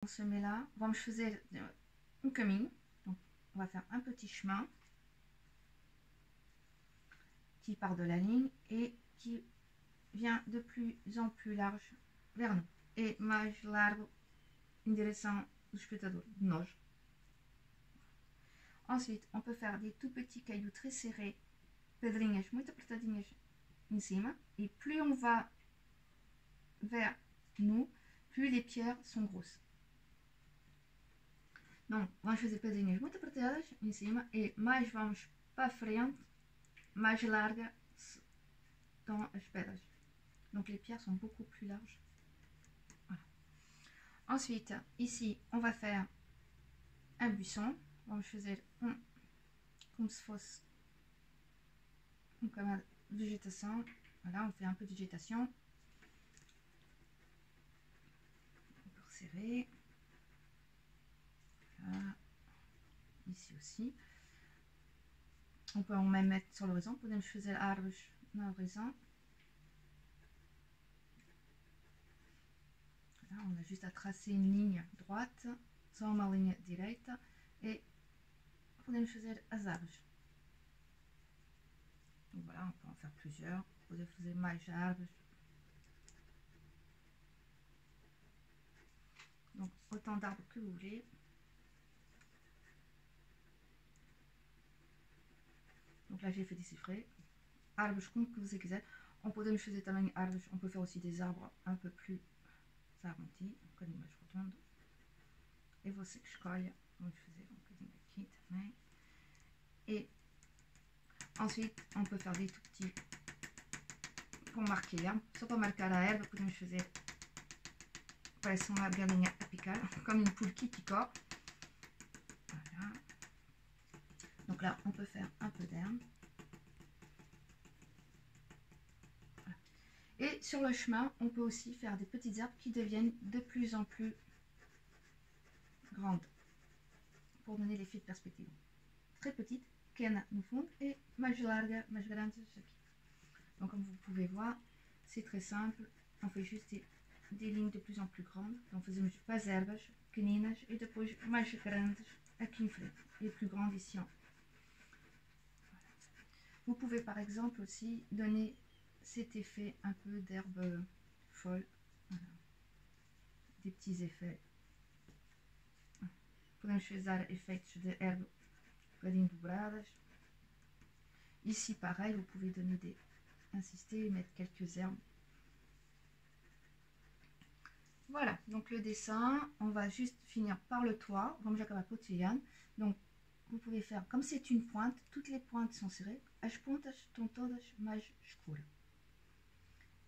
On se met là, vamos fazer caminho. Donc, on va faire un petit chemin qui part de la ligne et qui vient de plus en plus large vers nous. Et mais largo em direção do espectador, de nós. Ensuite, on peut faire des tout petits cailloux très serrés, pedrinhas muito apertadinhas em cima. Et plus on va vers nous, plus les pierres sont grosses. Donc, vamos fazer pedrinhas muito apertadas em cima e mais vamos para frente, mais larga estão as pedras. Donc les pierres sont beaucoup plus larges. Voilà. Ensuite, ici, on va faire un buisson. Vamos fazer como se fosse uma végétation. Voilà, on fait un peu de végétation. On peut resserrer. Voilà. Ici aussi. On peut en même mettre sur l'horizon. Podemos fazer árvores no horizon. Voilà, on a juste à tracer une ligne droite, só uma linha direita e podemos fazer as árvores. Donc voilà, on peut en faire plusieurs. Vous pouvez faire mais árvores. Donc autant d'arbres que vous voulez. Donc là j'ai fait déchiffrer. Árvores como que você quiser. On podemos fazer também árvores. On peut faire aussi des arbres un peu plus arrondis, um bocadinho mais redondo. É você que escolhe. Vamos fazer um bocadinho aqui também. Et ensuite, on peut faire des tout petits pour marquer l'herbe. Só para marcar a erva, podemos fazer parece uma galinha a picar, comme une poule qui picore. Voilà. Donc là, on peut faire un peu d'herbe. Voilà. Et sur le chemin, on peut aussi faire des petites herbes qui deviennent de plus en plus grandes pour donner l'effet de perspective. Très petites, pequena no fundo et mais larga, mais grandes aqui. Donc comme vous pouvez voir, c'est très simple. On fait juste des lignes de plus en plus grandes. Donc fazemos as ervas pequeninas e depois mais grandes aqui em frente et plus grandes ici en haut. Voilà. Vous pouvez par exemple aussi donner cet effet un peu d'herbe folle. Voilà. Des petits effets. Podemos fazer efeitos de herbe um bocadinho dobradas. Ici pareil, vous pouvez donner des... insister et mettre quelques herbes. Voilà, donc le dessin, on va juste finir par le toit, vamos acabar com o telhado. Donc vous pouvez faire, comme c'est une pointe, toutes les pointes sont serrées, as pontas estão todas mais escuras.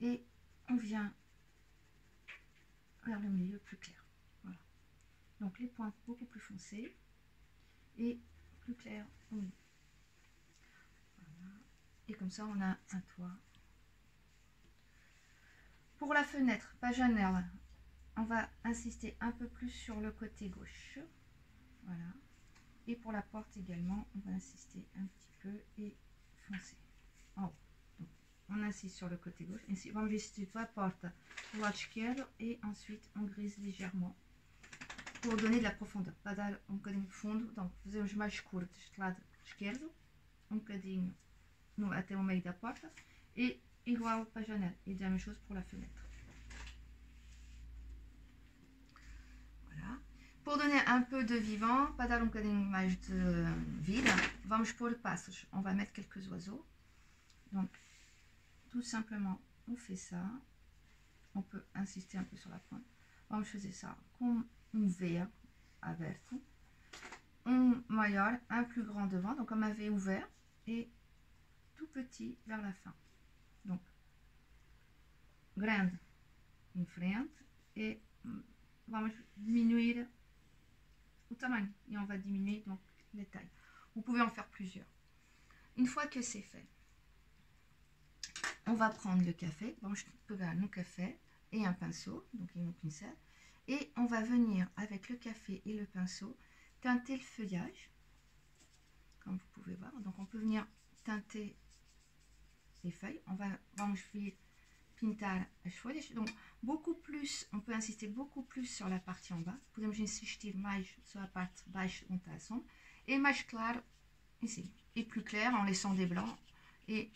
Et on vient vers le milieu plus clair. Voilà. Donc les pointes beaucoup plus foncées et plus claires au milieu. Voilà. Et comme ça, on a un toit. Pour la fenêtre, paganelle, on va insister un peu plus sur le côté gauche. Voilà. Et pour la porte également, on va insister un petit peu et foncer en haut. Donc, on insiste sur le côté gauche. Ainsi, vamos instituir a porta do lado esquerdo et ensuite on grise légèrement pour donner de la profondeur. Para dar um bocadinho de fundo. Donc, fazemos mais escuro deste lado esquerdo, um bocadinho até o meio da porta e igual para a janela. Et de la même chose pour la fenêtre. Voilà. Pour donner un peu de vivant, para dar um bocadinho mais de vida, vamos pôr pássaros. On va mettre quelques oiseaux. Donc, tout simplement, on fait ça. On peut insister un peu sur la pointe. Vamos fazer ça com V aberto. Maior, un plus grand devant, donc comme un V ouvert, et tout petit vers la fin. Donc, grande em frente et vamos diminuir o tamanho. Et on va diminuer donc les tailles. Vous pouvez en faire plusieurs. Une fois que c'est fait, on va prendre le café. Vamos pegar no café et un pinceau, donc une pincelle. Et on va venir avec le café et le pinceau teinter le feuillage, comme vous pouvez voir. Donc on peut venir teinter les feuilles. Vamos vir pintar as folhas. Donc, beaucoup plus, on peut insister beaucoup plus sur la partie en bas. Podemos insistir mais sur la parte baixa onde está a sombra. Et mais claro ici. Et plus clair en laissant des blancs. Et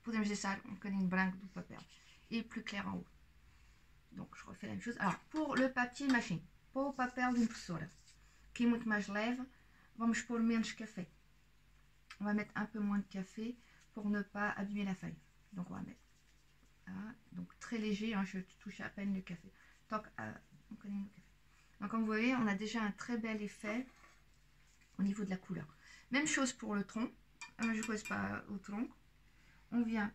podemos deixar bocadinho branco do papel. Et plus clair en haut. Donc, je refais la même chose. Alors, pour le papier machine, para o papel de impressora, que é muito mais leve, vamos pôr menos café. On va mettre un peu moins de café pour ne pas abîmer la feuille. Donc, on va mettre donc très léger, hein, je touche à peine le café. Donc, comme vous voyez, on a déjà un très bel effet au niveau de la couleur. Même chose pour le tronc. Je ne pose pas au tronc. On vient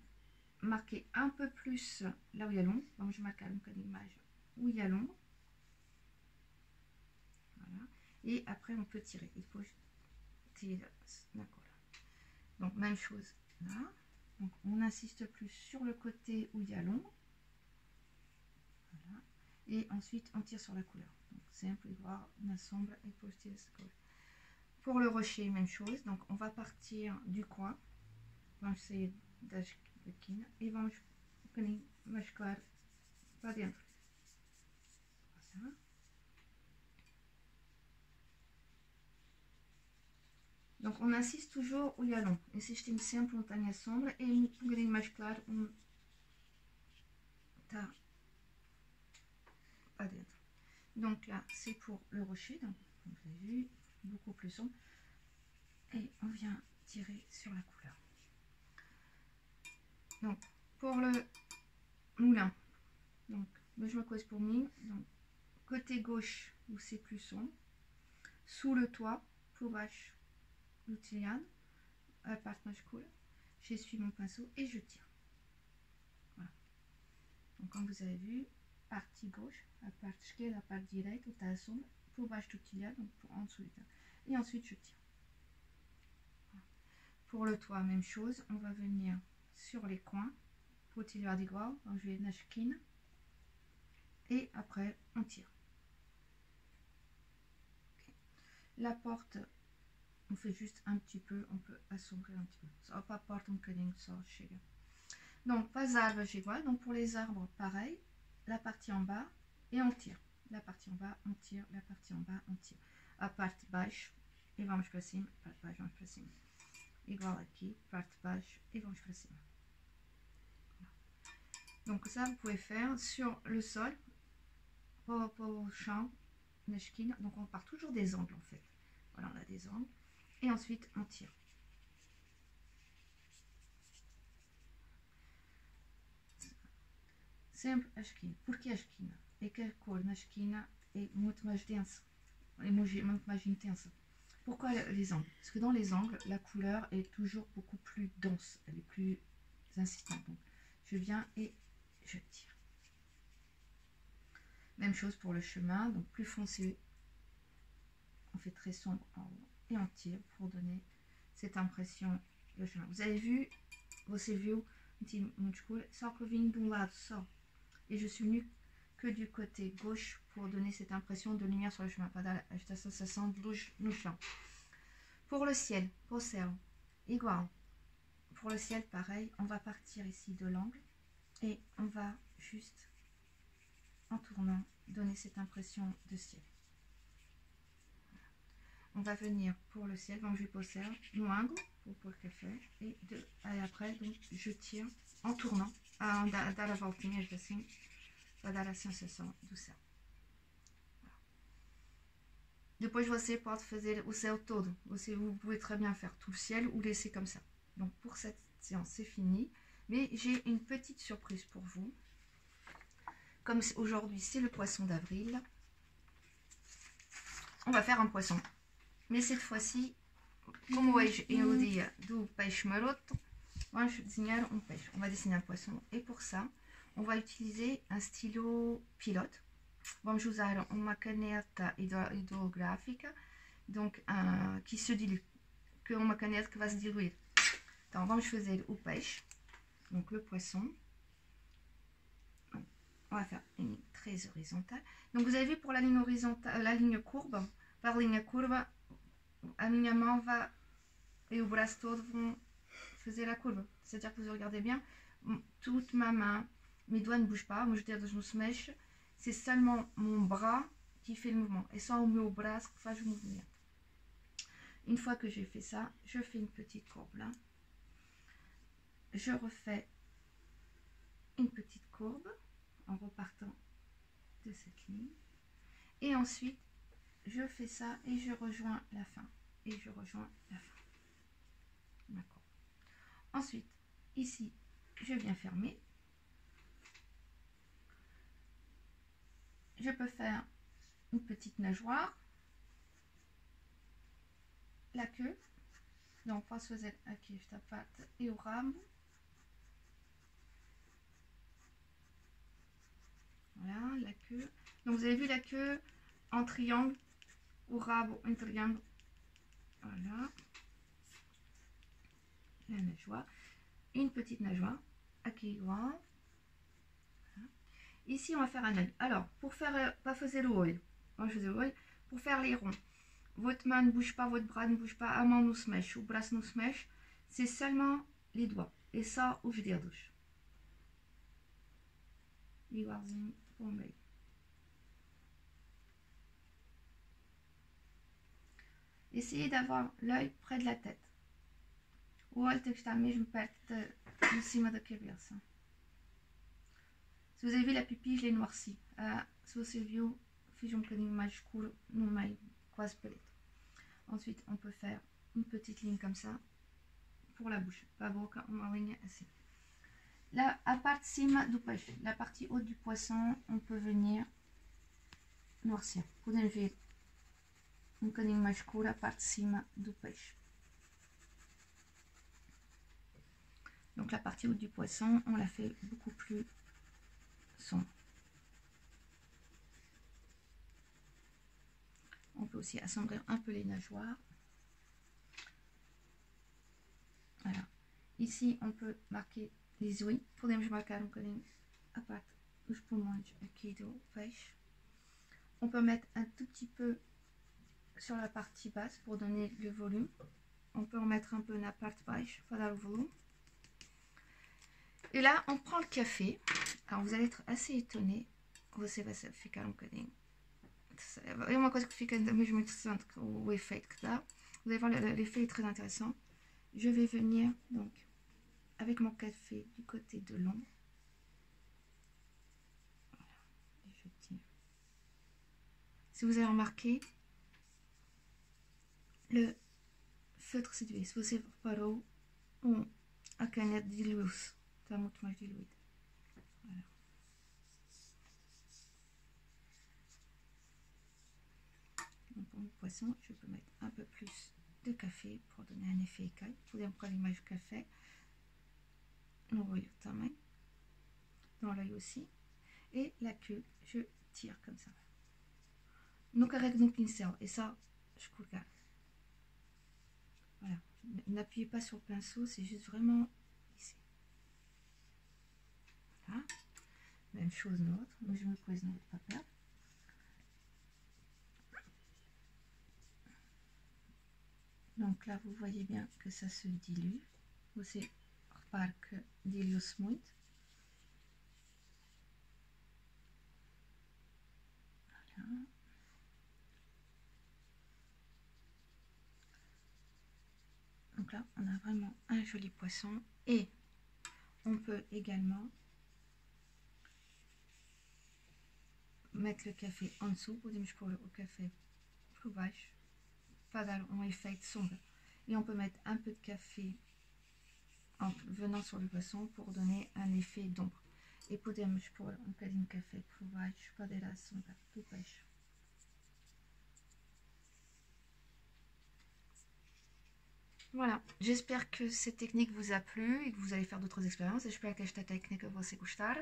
marquer un peu plus là où il y a l'ombre. Donc, je marque une image où il y a l'ombre. Voilà. Et après, on peut tirer. Il faut tirer. D'accord. Donc, même chose là. Donc, on insiste plus sur le côté où il y a l'ombre. Voilà. Et ensuite, on tire sur la couleur. Donc, simple, igual, na sombra et depois tira essa couleur. Pour le rocher, même chose. Donc, on va partir du coin. Vamos sair da esquina e vamos um bocadinho mais claro para dentro. Assim. Donc, on insiste toujours où il y a l'ombre. Insistimos sempre onde tem a sombra e um bocadinho mais claro onde está pas dentro. Donc là, c'est pour le rocher. Donc, comme vous avez vu, beaucoup plus sombre. Et on vient tirer sur la couleur. Donc, pour le moulin, donc, mesma coisa pour mim. Donc, côté gauche, où c'est plus sombre. Sous le toit, por baixo do telhado, a parte mais escura. J'essuie mon pinceau et je tire. Voilà. Donc, comme vous avez vu, partie gauche, a parte esquerda, a parte direita, où está a sombra, por baixo do telhado, donc en dessous du telhado. Et ensuite, je tire. Voilà. Pour le toit, même chose. On va venir sur les coins, pour tirar igual. Donc, je vais na esquina. Et après, on tire. Okay. La porte, on fait juste un petit peu, on peut assombrir un petit peu. Só para a porta um bocadinho, só chega. Donc, para as árvores igual. Donc, pour les arbres, pareil. La partie en bas et on tire. La partie en bas, on tire. La partie en bas, on tire. A parte baixo e vamos para cima. A parte baixo, vamos para cima. Igual aqui, parte baixo et vamos para cima. Donc, ça, vous pouvez faire sur le sol, pour le champ, na esquina. Donc, on part toujours des angles en fait. Voilà, on a des angles. Et ensuite, on tire. Sempre a esquina. Porque a esquina? É que a cor na esquina é muito mais densa. É muito mais intensa. Pourquoi les angles? Parce que dans les angles, la couleur est toujours beaucoup plus dense. Elle est plus insistante. Donc, je viens et je tire. Même chose pour le chemin. Donc, plus foncé, on fait très sombre en haut. Et on tire pour donner cette impression de chemin. Vous avez vu, você viu, muito escuro, só que eu vim de um lado só. Et je suis venue que du côté gauche pour donner cette impression de lumière sur le chemin, pas dar esta sensação de luz no chão. Pour le ciel, pour le céu, igual. Pour le ciel, pareil, on va partir ici de l'angle et on va juste, en tournant, donner cette impression de ciel. On va venir pour le ciel, donc je vais poser no ângulo, pour le café, et après, donc, je tire en tournant, a dar a voltinha assim, para dar a sensação do céu. Depois você pode fazer o céu todo, vous pouvez très bien faire tout le ciel ou laisser comme ça. Donc pour cette séance c'est fini, mais j'ai une petite surprise pour vous. Comme aujourd'hui c'est le poisson d'avril, on va faire un poisson. Mais cette fois-ci, como hoje é o dia do peixe maroto, vamos desenhar um peixe. On va dessiner un poisson. Et pour ça, on va utiliser un stylo pilote. Vamos usar uma caneta hidrográfica, donc qui se dilue, que uma caneta que va se diluir. Então, vamos fazer o peixe, donc le poisson. On va faire une ligne très horizontale. Donc, vous avez vu pour la ligne horizontale, la ligne courbe, par ligne courbe, a minha mão va et o braço todo vão fazer a curva. C'est-à-dire que vous regardez bien, toute ma main mes doigts ne bougent pas. Moi, je veux dire, je me smash, c'est seulement mon bras qui fait le mouvement. Et sans o meu braço que faz le mouvement. Une fois que j'ai fait ça, je fais une petite courbe là. Je refais une petite courbe en repartant de cette ligne. Et ensuite, je fais ça et je rejoins la fin. Et je rejoins la fin. D'accord. Ensuite, ici, je viens fermer. Je peux faire une petite nageoire. La queue. Donc, posso fazer aqui esta parte e o rabo. Voilà, la queue. Donc, vous avez vu la queue en triangle, o rabo en triangle. Voilà. La nageoire. Une petite nageoire. Aqui igual. Voilà. Ici, on va faire un œil. Alors, pour faire, pas fazer o olho. Moi, je faisais o olho. Pour faire les ronds. Votre main ne bouge pas, votre bras ne bouge pas, a mão não se mexe, o braço não se mexe, c'est seulement les doigts. Et ça, os dedos. Igualzinho para o meio. Essayez d'avoir l'œil près de la tête. O olho tem que estar mesmo perto de cima da cabeça. Se vous avez vu la pupille, je l'ai noircie. Se você viu, fiz um bocadinho mais escuro no meio, quase preto. Ensuite, on peut faire une petite ligne comme ça pour la bouche. Para a boca, uma linha assim. Là, à part de cima do peixe, la partie haute du poisson, on peut venir noircir. Podemos ver um bocadinho mais escuro a parte de cima do peixe. Donc la partie haute du poisson, on la fait beaucoup plus sombre. On peut aussi assombrir un peu les nageoires. Voilà. Ici, on peut marquer les ouïes. Podemos marcar um bocadinho a parte dos pulmões aqui do peixe. On peut mettre un tout petit peu sur la partie basse pour donner le volume. On peut en mettre un peu na parte baixa para dar o volume. Et là, on prend le café. Alors, vous allez être assez étonné. Você vai ficar um bocadinho. É uma coisa que fica mesmo interessante, o efeito que dá. Vous allez voir, l'effet est très intéressant. Je vais venir, donc, avec mon café du côté de l'ombre. Voilà. Et je tire. Si vous avez remarqué, le feutre séduit. Se você reparou, a canette dilui-se. Está muito mais diluída. Voilà. Donc pour le poisson, je peux mettre un peu plus de café pour donner un effet écaille. Podemos pôr mais de café no olho também, dans l'œil aussi. Et la queue, je tire comme ça. No carrego no pincel, et ça, je regarde. Voilà, n'appuyez pas sur le pinceau, c'est juste vraiment ici. Voilà. Même chose l'autre, moi je me pose dans votre papier. Donc là, vous voyez bien que ça se dilue. Você repare que dilui-se muito. Voilà. Donc là, on a vraiment un joli poisson. Et on peut également mettre le café en dessous. Podemos pôr o café por baixo para dar um efeito sombra. Et on peut mettre un peu de café en venant sur le poisson pour donner un effet d'ombre. Et podemos pôr um bocadinho de café por baixo para dar a sombra do peixe. Voilà, j'espère que cette technique vous a plu et que vous allez faire d'autres expériences. J'espère que esta técnica você gostar.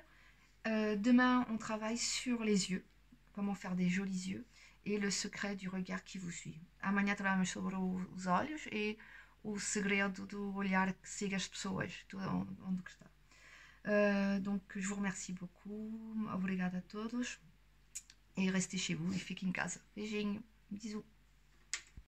Demain, on travaille sur les yeux, comment faire des jolis yeux et le secret du regard qui vous suit. Amanhã trabalhamos sobre os olhos e o segredo do olhar que siga as pessoas, onde que está. Donc, je vous remercie beaucoup. Obrigada a todos. Et restez chez vous et fiquem em casa. Beijinho, bisous.